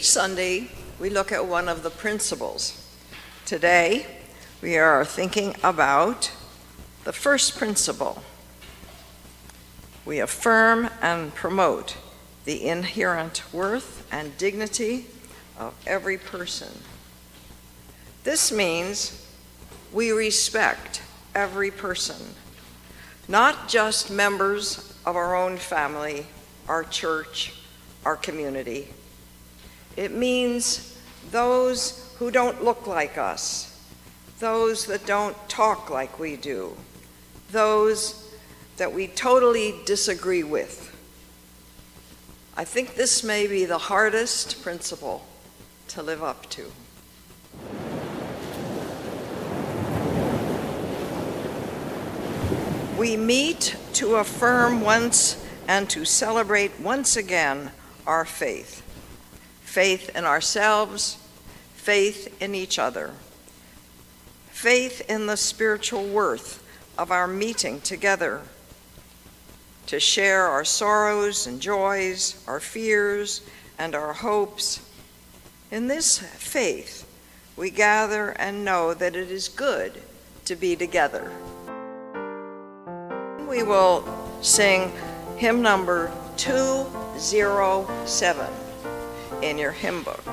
Each Sunday, we look at one of the principles. Today, we are thinking about the first principle. We affirm and promote the inherent worth and dignity of every person. This means we respect every person, not just members of our own family, our church, our community. It means those who don't look like us, those that don't talk like we do, those that we totally disagree with. I think this may be the hardest principle to live up to. We meet to affirm once and to celebrate once again our faith. Faith in ourselves, faith in each other, faith in the spiritual worth of our meeting together to share our sorrows and joys, our fears and our hopes. In this faith, we gather and know that it is good to be together. We will sing hymn number 207 in your hymn book.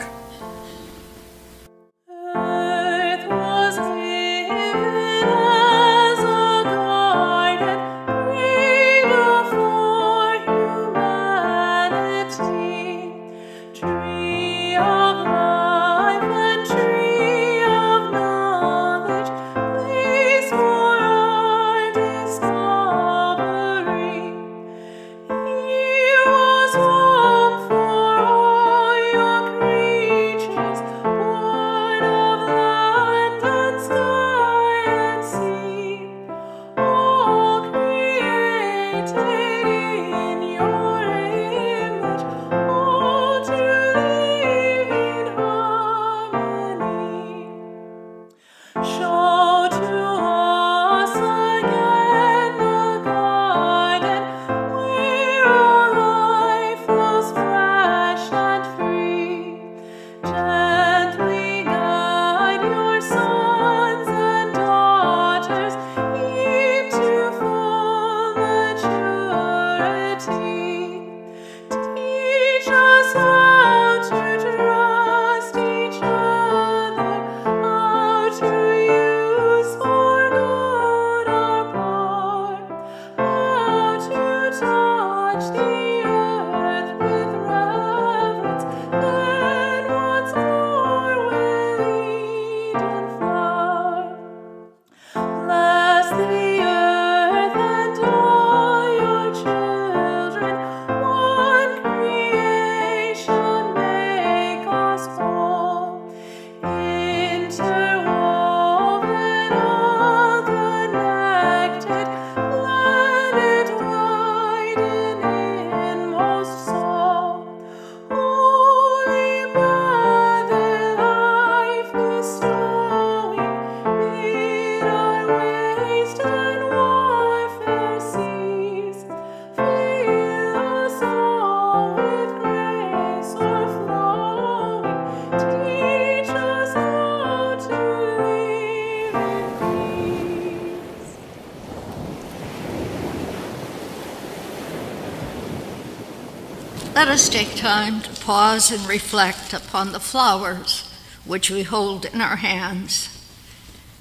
Let us take time to pause and reflect upon the flowers which we hold in our hands.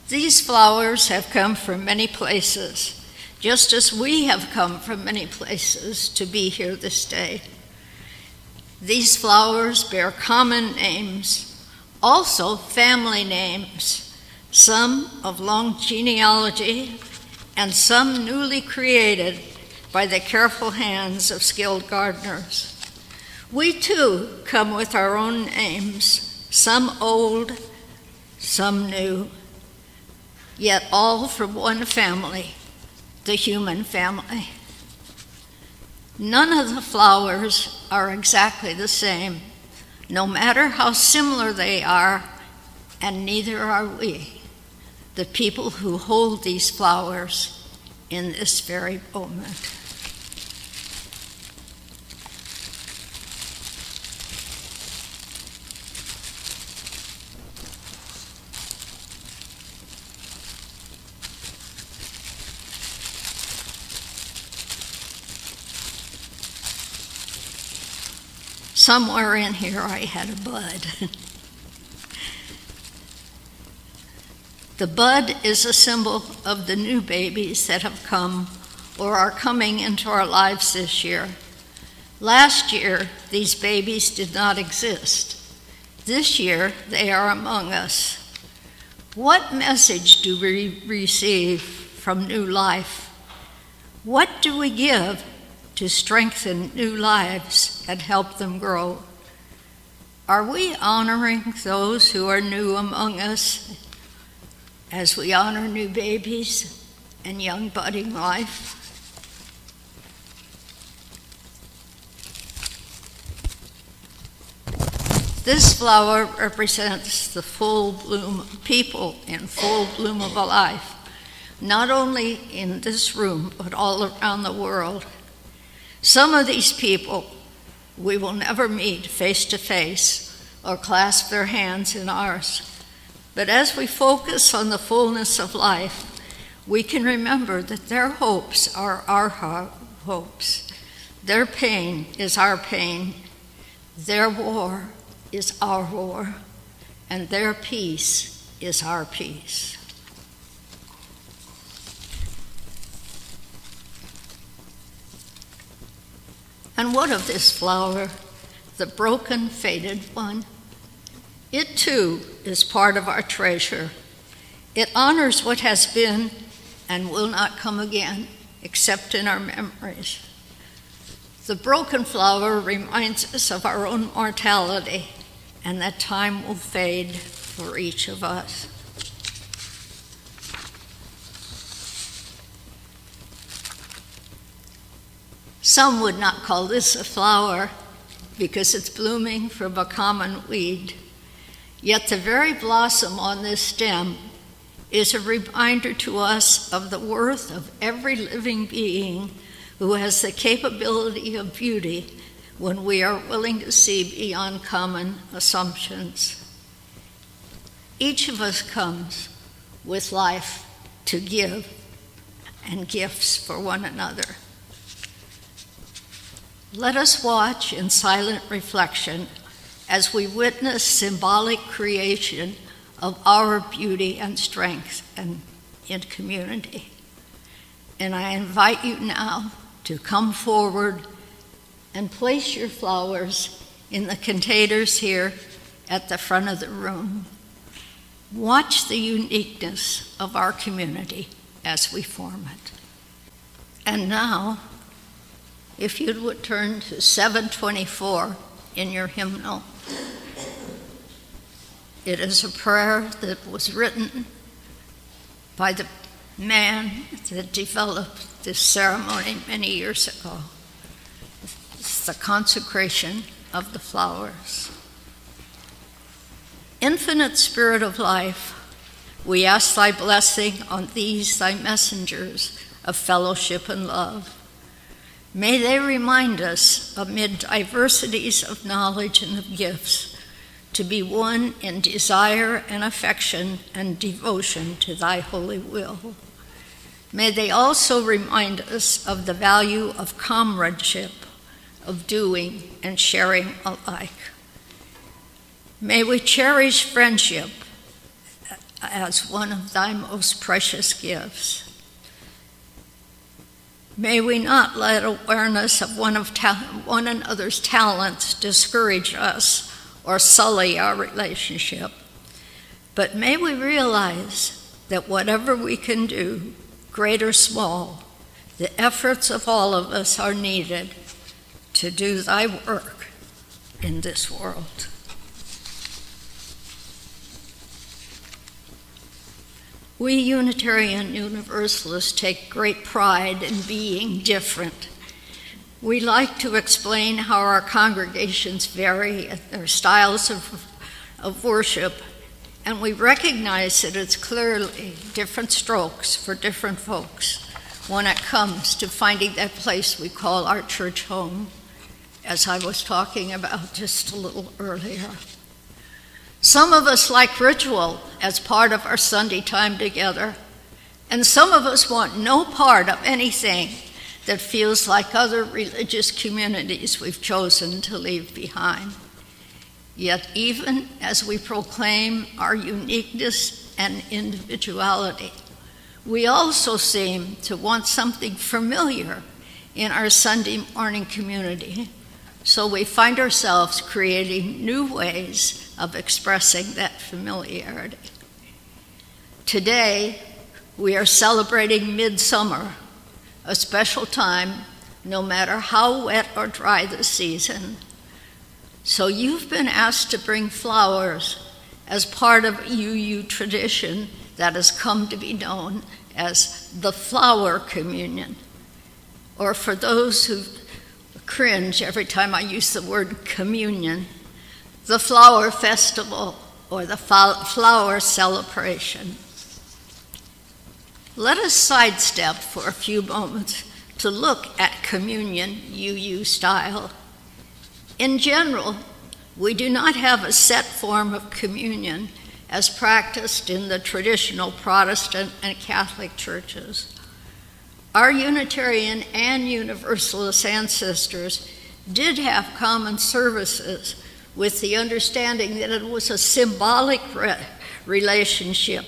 These flowers have come from many places, just as we have come from many places to be here this day. These flowers bear common names, also family names, some of long genealogy and some newly created by the careful hands of skilled gardeners. We too come with our own names, some old, some new, yet all from one family, the human family. None of the flowers are exactly the same, no matter how similar they are, and neither are we, the people who hold these flowers in this very moment. somewhere in here I had a bud. The bud is a symbol of the new babies that have come or are coming into our lives this year. Last year, these babies did not exist. This year, they are among us. What message do we receive from new life? What do we give to strengthen new lives and help them grow? Are we honoring those who are new among us as we honor new babies and young budding life? This flower represents the full bloom, people in full bloom of a life, not only in this room, but all around the world. Some of these people we will never meet face to face or clasp their hands in ours. But as we focus on the fullness of life, we can remember that their hopes are our hopes. Their pain is our pain. Their war is our war, and their peace is our peace. And what of this flower, the broken, faded one? It too is part of our treasure. It honors what has been and will not come again, except in our memories. The broken flower reminds us of our own mortality, and that time will fade for each of us. Some would not call this a flower because it's blooming from a common weed. Yet the very blossom on this stem is a reminder to us of the worth of every living being who has the capability of beauty when we are willing to see beyond common assumptions. Each of us comes with life to give and gifts for one another. Let us watch in silent reflection as we witness symbolic creation of our beauty and strength and in community. And I invite you now to come forward and place your flowers in the containers here at the front of the room. Watch the uniqueness of our community as we form it. And now, if you would turn to 724 in your hymnal. It is a prayer that was written by the man that developed this ceremony many years ago. It's the consecration of the flowers. Infinite Spirit of life, we ask thy blessing on these thy messengers of fellowship and love. May they remind us, amid diversities of knowledge and of gifts, to be one in desire and affection and devotion to thy holy will. May they also remind us of the value of comradeship, of doing and sharing alike. May we cherish friendship as one of thy most precious gifts. May we not let awareness of one another's talents discourage us or sully our relationship, but may we realize that whatever we can do, great or small, the efforts of all of us are needed to do thy work in this world. We Unitarian Universalists take great pride in being different. We like to explain how our congregations vary in their styles of worship, and we recognize that it's clearly different strokes for different folks when it comes to finding that place we call our church home, as I was talking about just a little earlier. Some of us like ritual as part of our Sunday time together, and some of us want no part of anything that feels like other religious communities we've chosen to leave behind. Yet even as we proclaim our uniqueness and individuality, we also seem to want something familiar in our Sunday morning community, so we find ourselves creating new ways of expressing that familiarity. Today, we are celebrating midsummer, a special time no matter how wet or dry the season. So you've been asked to bring flowers as part of a UU tradition that has come to be known as the Flower Communion, or for those who cringe every time I use the word communion, the Flower Festival or the Flower Celebration. Let us sidestep for a few moments to look at communion UU style. In general, we do not have a set form of communion as practiced in the traditional Protestant and Catholic churches. Our Unitarian and Universalist ancestors did have common services with the understanding that it was a symbolic relationship,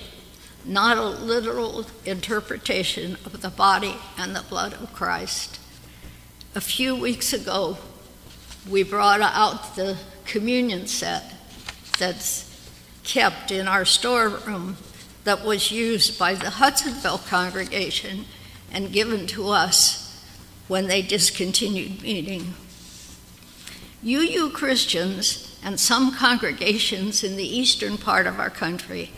not a literal interpretation of the body and the blood of Christ. A few weeks ago, we brought out the communion set that's kept in our storeroom that was used by the Hudsonville congregation and given to us when they discontinued meeting. UU Christians and some congregations in the eastern part of our country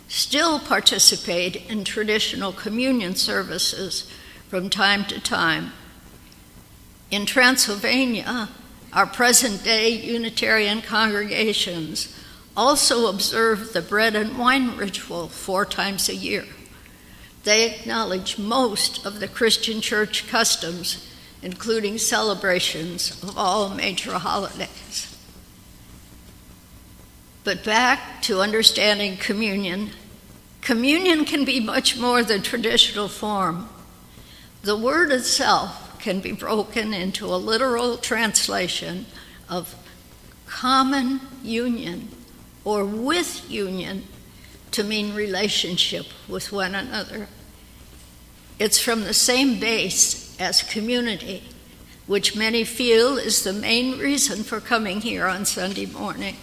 still participate in traditional communion services from time to time. In Transylvania, our present-day Unitarian congregations also observe the bread and wine ritual 4 times a year. They acknowledge most of the Christian church customs, including celebrations of all major holidays. But back to understanding communion. Communion can be much more than traditional form. The word itself can be broken into a literal translation of common union or with union to mean relationship with one another. It's from the same base as community, which many feel is the main reason for coming here on Sunday morning.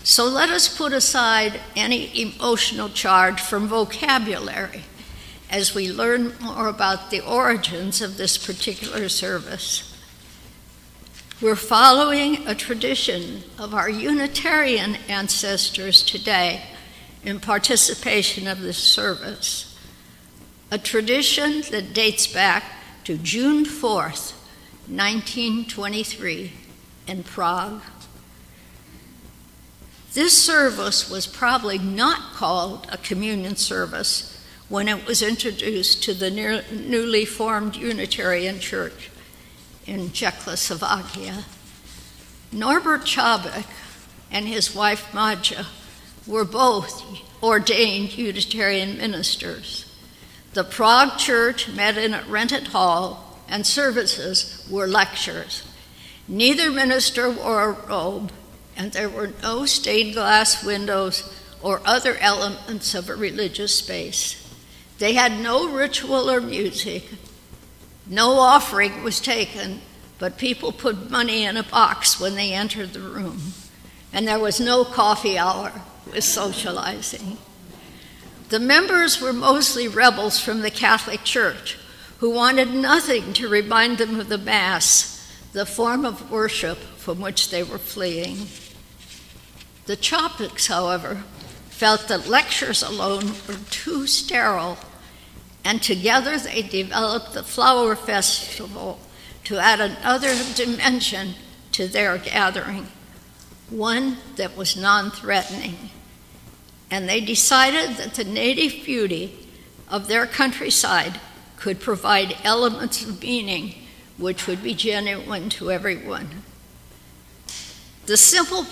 So let us put aside any emotional charge from vocabulary as we learn more about the origins of this particular service. We're following a tradition of our Unitarian ancestors today in participation of this service, a tradition that dates back to June 4th, 1923 in Prague. This service was probably not called a communion service when it was introduced to the newly formed Unitarian Church in Czechoslovakia. Norbert Čabek and his wife Maja were both ordained Unitarian ministers. The Prague church met in a rented hall, and services were lectures. Neither minister wore a robe, and there were no stained glass windows or other elements of a religious space. They had no ritual or music. No offering was taken, but people put money in a box when they entered the room. And there was no coffee hour with socializing. The members were mostly rebels from the Catholic Church who wanted nothing to remind them of the Mass, the form of worship from which they were fleeing. The Čabeks, however, felt that lectures alone were too sterile, and together they developed the Flower Festival to add another dimension to their gathering, one that was non-threatening. And they decided that the native beauty of their countryside could provide elements of meaning which would be genuine to everyone. The simple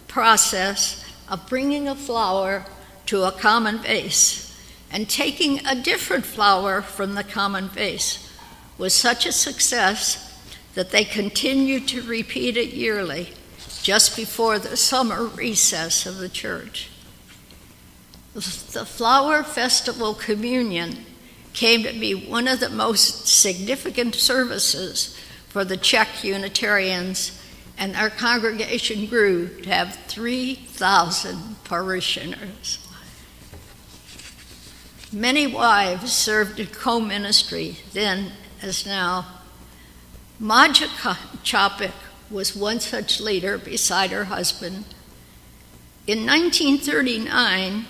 process of bringing a flower to a common vase and taking a different flower from the common vase was such a success that they continued to repeat it yearly, just before the summer recess of the church. The Flower Festival Communion came to be one of the most significant services for the Czech Unitarians, and our congregation grew to have 3,000 parishioners. Many wives served in co-ministry then as now. Maja Čapek was one such leader beside her husband. In 1939,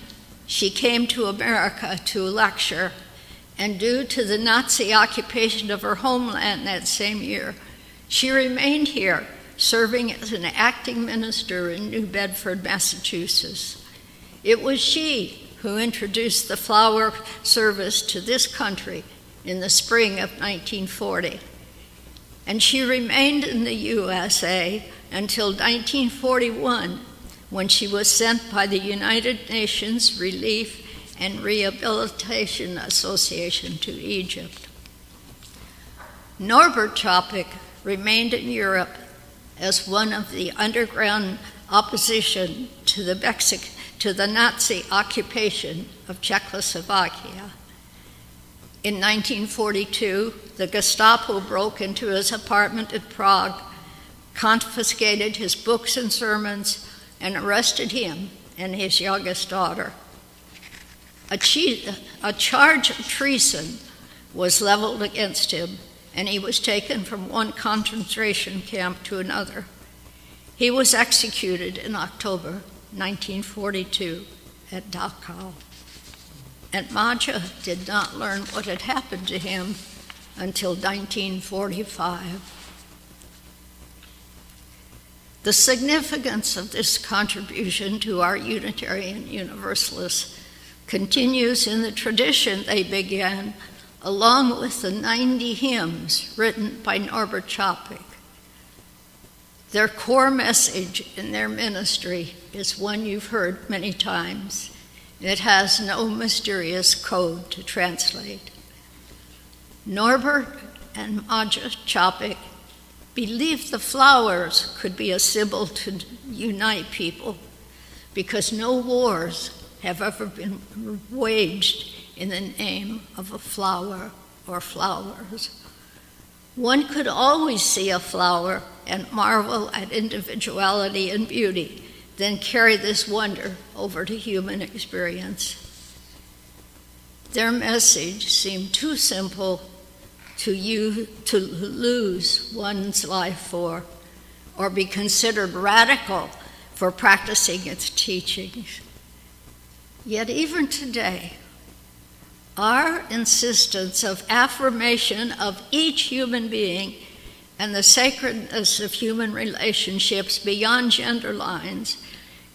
she came to America to lecture, and due to the Nazi occupation of her homeland that same year, she remained here, serving as an acting minister in New Bedford, Massachusetts. It was she who introduced the flower service to this country in the spring of 1940. And she remained in the USA until 1941, when she was sent by the United Nations Relief and Rehabilitation Association to Egypt. Norbert Čapek remained in Europe as one of the underground opposition to the Nazi occupation of Czechoslovakia. In 1942, the Gestapo broke into his apartment in Prague, confiscated his books and sermons, and arrested him and his youngest daughter. A charge of treason was leveled against him, and he was taken from one concentration camp to another. He was executed in October 1942 at Dachau. And Maja did not learn what had happened to him until 1945. The significance of this contribution to our Unitarian Universalists continues in the tradition they began, along with the 90 hymns written by Norbert Čapek. Their core message in their ministry is one you've heard many times. It has no mysterious code to translate. Norbert and Maja Čapek believed the flowers could be a symbol to unite people, because no wars have ever been waged in the name of a flower or flowers. One could always see a flower and marvel at individuality and beauty, then carry this wonder over to human experience. Their message seemed too simple to lose one's life for, or be considered radical for practicing its teachings. Yet even today, our insistence of affirmation of each human being and the sacredness of human relationships beyond gender lines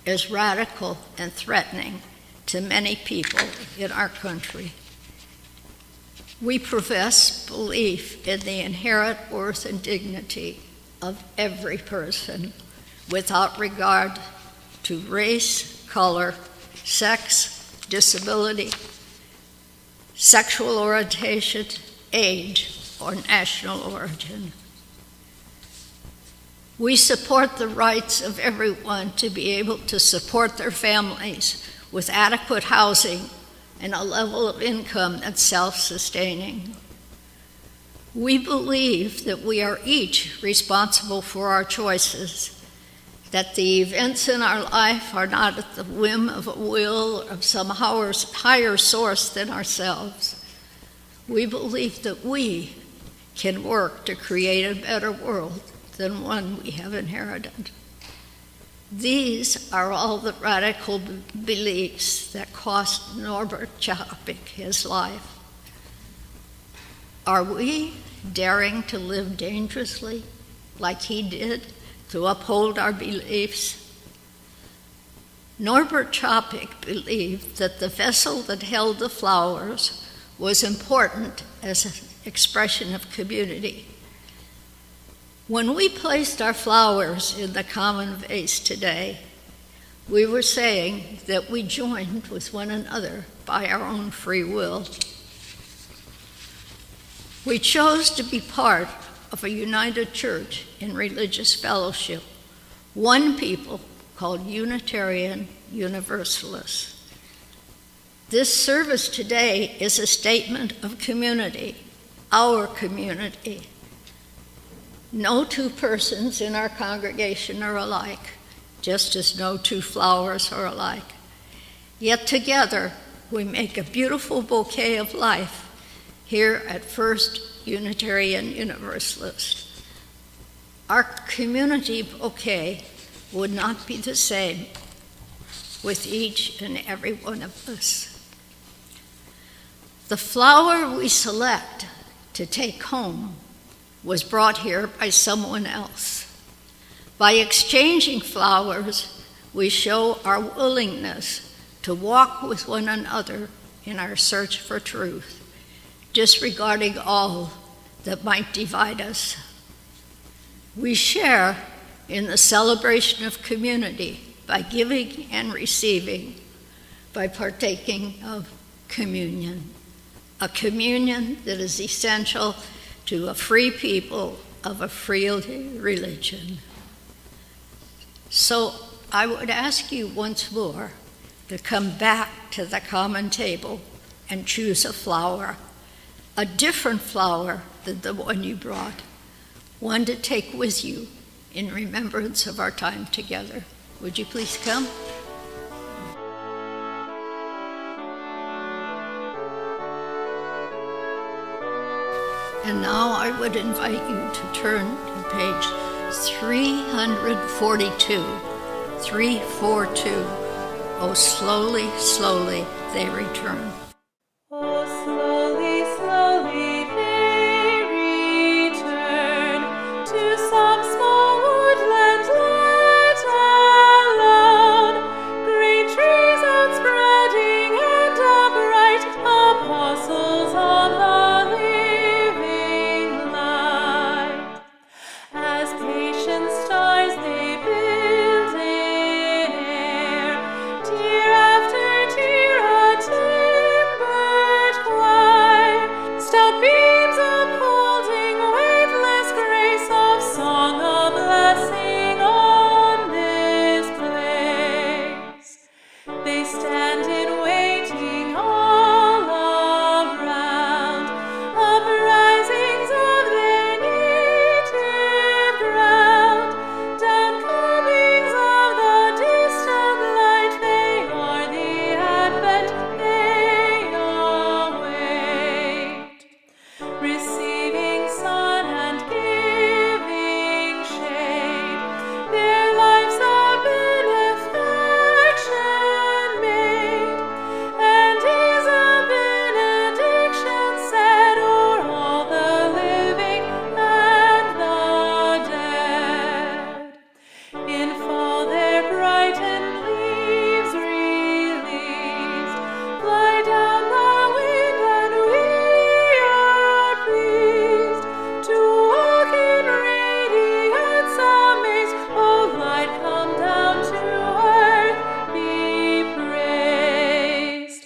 is radical and threatening to many people in our country. We profess belief in the inherent worth and dignity of every person without regard to race, color, sex, disability, sexual orientation, age, or national origin. We support the rights of everyone to be able to support their families with adequate housing and a level of income that's self-sustaining. We believe that we are each responsible for our choices, that the events in our life are not at the whim of a will of some higher source than ourselves. We believe that we can work to create a better world than one we have inherited. These are all the radical beliefs that cost Norbert Čapek his life. Are we daring to live dangerously like he did to uphold our beliefs? Norbert Čapek believed that the vessel that held the flowers was important as an expression of community. When we placed our flowers in the common vase today, we were saying that we joined with one another by our own free will. We chose to be part of a united church in religious fellowship, one people called Unitarian Universalists. This service today is a statement of community, our community. No two persons in our congregation are alike, just as no two flowers are alike. Yet together we make a beautiful bouquet of life here at First Unitarian Universalist. Our community bouquet would not be the same with each and every one of us. The flower we select to take home was brought here by someone else. By exchanging flowers, we show our willingness to walk with one another in our search for truth, disregarding all that might divide us. We share in the celebration of community by giving and receiving, by partaking of communion, a communion that is essential to a free people of a free religion. So I would ask you once more to come back to the common table and choose a flower, a different flower than the one you brought, one to take with you in remembrance of our time together. Would you please come? And now I would invite you to turn to page 342, 342. Oh, slowly, slowly they return. Oh, slowly, slowly they return to some small woodland let alone. Great trees outspreading and upright, apostles of the living light. As patient stars they build in air, tier after tier a timbered choir, stout beams upholding weightless grace of song a blessing on this place. They stand in waiting all around, uprisings of their native ground, downcomings of the distant light. They are the advent they await, receiving sun and giving shade. Their lives a benefaction made, and is a benediction said o'er all the living and the dead. In fall their brightened leaves released fly down the wind, and we are pleased to walk in radiance amazed. Oh, light come down to earth, be praised.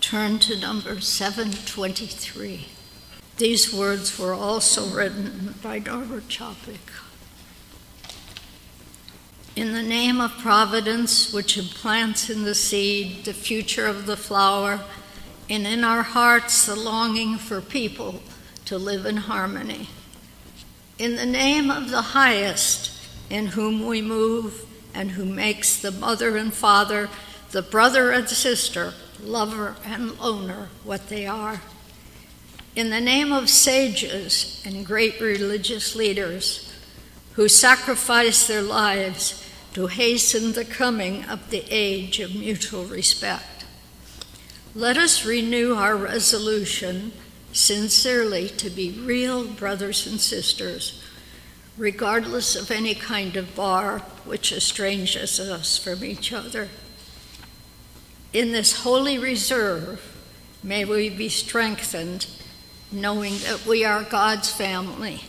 Turn to number 723. These words were also written by Norbert Chopik. In the name of Providence, which implants in the seed the future of the flower, and in our hearts the longing for people to live in harmony. In the name of the highest, in whom we move, and who makes the mother and father, the brother and sister, lover and loner, what they are. In the name of sages and great religious leaders who sacrifice their lives to hasten the coming of the age of mutual respect. Let us renew our resolution sincerely to be real brothers and sisters, regardless of any kind of bar which estranges us from each other. In this holy reserve, may we be strengthened, knowing that we are God's family,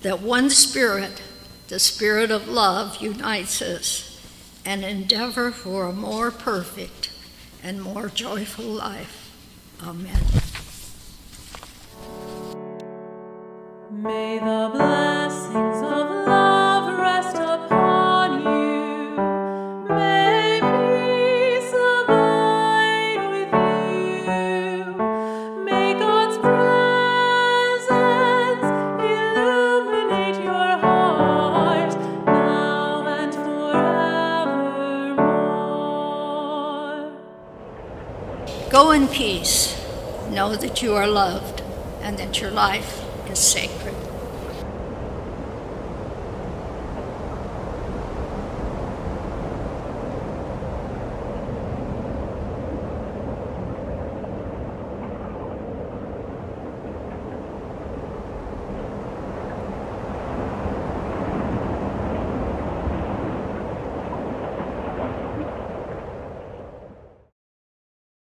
that one Spirit, the spirit of love unites us and endeavor for a more perfect and more joyful life. Amen. May the blessings of love rest upon you. May peace abide with you. May God's presence illuminate your heart now and forevermore. Go in peace. Know that you are loved and that your life is sacred.